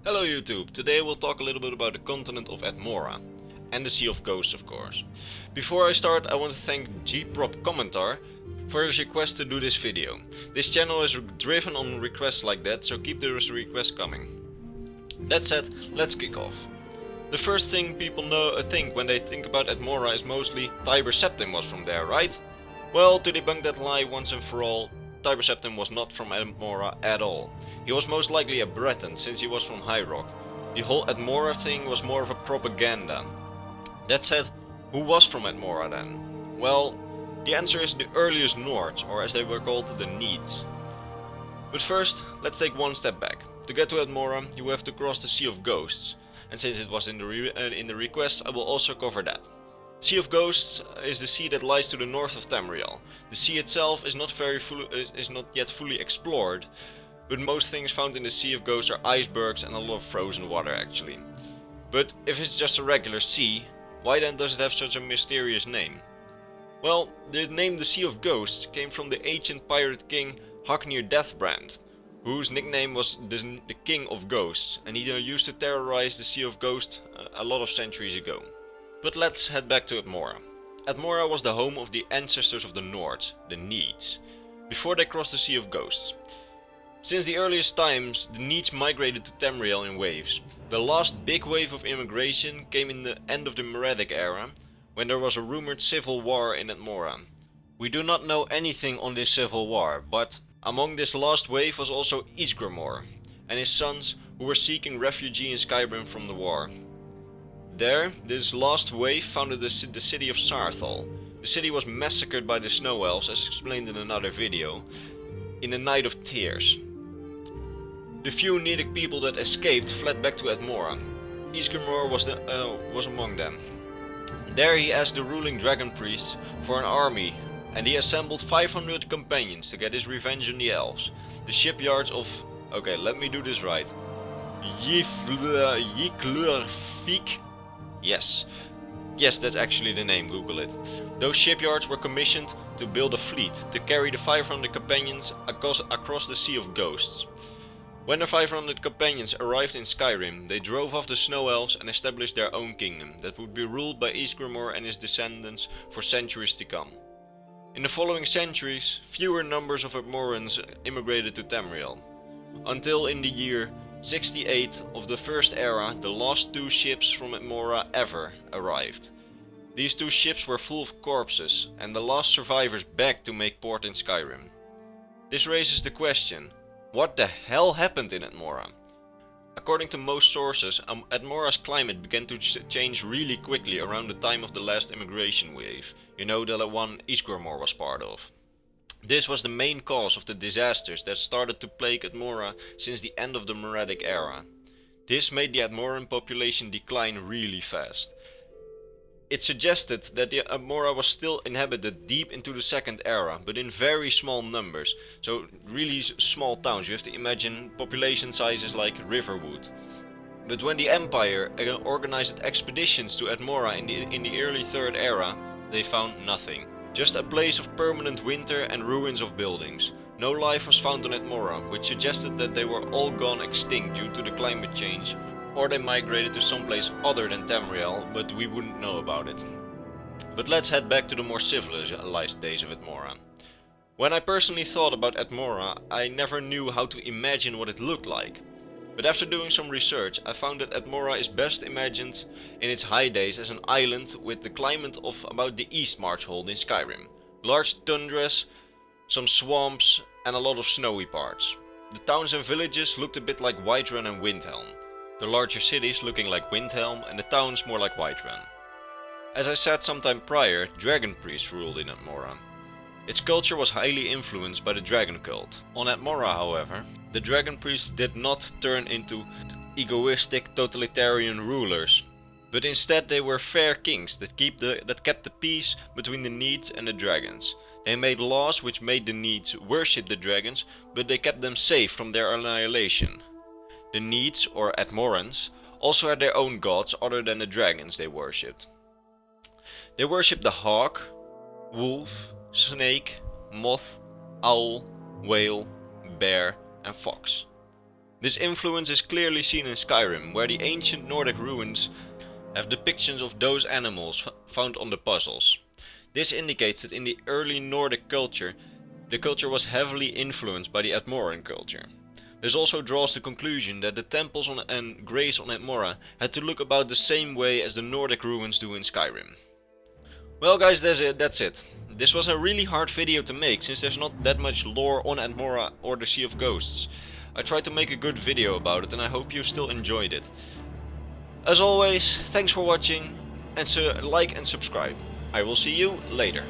Hello YouTube, today we'll talk a little bit about the continent of Atmora and the Sea of Ghosts, of course. Before I start, I want to thank Gprop Commentar for his request to do this video. This channel is driven on requests like that, so keep those requests coming. That said, let's kick off. The first thing people think when they think about Atmora is mostly Tiber Septim was from there, right? Well, to debunk that lie once and for all, Tiber Septim was not from Atmora at all. He was most likely a Breton, since he was from High Rock. The whole Atmora thing was more of a propaganda. That said, who was from Atmora then? Well, the answer is the earliest Nords, or as they were called, the Needs. But first, let's take one step back. To get to Atmora, you have to cross the Sea of Ghosts, and since it was in the request, I will also cover that. Sea of Ghosts is the sea that lies to the north of Tamriel. The sea itself is not yet fully explored, but most things found in the Sea of Ghosts are icebergs and a lot of frozen water actually. But if it's just a regular sea, why then does it have such a mysterious name? Well, the name the Sea of Ghosts came from the ancient pirate king Haknir Deathbrand, whose nickname was the King of Ghosts, and he used to terrorize the Sea of Ghosts a lot of centuries ago. But let's head back to Atmora. Atmora was the home of the ancestors of the Nords, the Needs, before they crossed the Sea of Ghosts. Since the earliest times, the Needs migrated to Tamriel in waves. The last big wave of immigration came in the end of the Meradic era, when there was a rumored civil war in Atmora. We do not know anything on this civil war, but among this last wave was also Ysgramor and his sons who were seeking refuge in Skyrim from the war. There, this last wave founded the city of Sarthal. The city was massacred by the Snow Elves, as explained in another video, in a night of tears. The few Nedic people that escaped fled back to Atmora. Ysgramor was among them. There he asked the ruling dragon priests for an army, and he assembled 500 companions to get his revenge on the elves. The shipyards of... okay, let me do this right. Yklurfik? Yes, that's actually the name, Google it. Those shipyards were commissioned to build a fleet to carry the 500 companions across the Sea of Ghosts. When the 500 companions arrived in Skyrim, they drove off the Snow Elves and established their own kingdom that would be ruled by Ysgramor and his descendants for centuries to come. In the following centuries, fewer numbers of Atmorans immigrated to Tamriel, until in the year 68 of the First Era, the last two ships from Atmora ever arrived. These two ships were full of corpses, and the last survivors begged to make port in Skyrim. This raises the question, what the hell happened in Atmora? According to most sources, Atmora's climate began to change really quickly around the time of the last immigration wave, you know, the one Ysgramor was part of. This was the main cause of the disasters that started to plague Atmora since the end of the Meradic era. This made the Atmoran population decline really fast. It suggested that the Atmora was still inhabited deep into the Second Era, but in very small numbers, so really small towns. You have to imagine population sizes like Riverwood. But when the Empire organized expeditions to Atmora in the early Third Era, they found nothing. Just a place of permanent winter and ruins of buildings. No life was found on Atmora, which suggested that they were all gone extinct due to the climate change, or they migrated to someplace other than Tamriel, but we wouldn't know about it. But let's head back to the more civilized days of Atmora. When I personally thought about Atmora, I never knew how to imagine what it looked like. But after doing some research, I found that Atmora is best imagined in its high days as an island with the climate of about the East Marchhold in Skyrim. Large tundras, some swamps and a lot of snowy parts. The towns and villages looked a bit like Whiterun and Windhelm. The larger cities looking like Windhelm and the towns more like Whiterun. As I said sometime prior, dragon priests ruled in Atmora. Its culture was highly influenced by the dragon cult. On Atmora, however, the dragon priests did not turn into egoistic totalitarian rulers, but instead they were fair kings that kept the peace between the Needs and the dragons. They made laws which made the Needs worship the dragons, but they kept them safe from their annihilation. The Needs, or Atmorans, also had their own gods other than the dragons they worshipped. They worshipped the hawk, wolf, snake, moth, owl, whale, bear and fox. This influence is clearly seen in Skyrim, where the ancient Nordic ruins have depictions of those animals found on the puzzles. This indicates that in the early Nordic culture, the culture was heavily influenced by the Atmoran culture. This also draws the conclusion that the temples and graves on Atmora had to look about the same way as the Nordic ruins do in Skyrim. Well guys, that's it. This was a really hard video to make, since there's not that much lore on Atmora or the Sea of Ghosts. I tried to make a good video about it and I hope you still enjoyed it. As always, thanks for watching, and like and subscribe. I will see you later.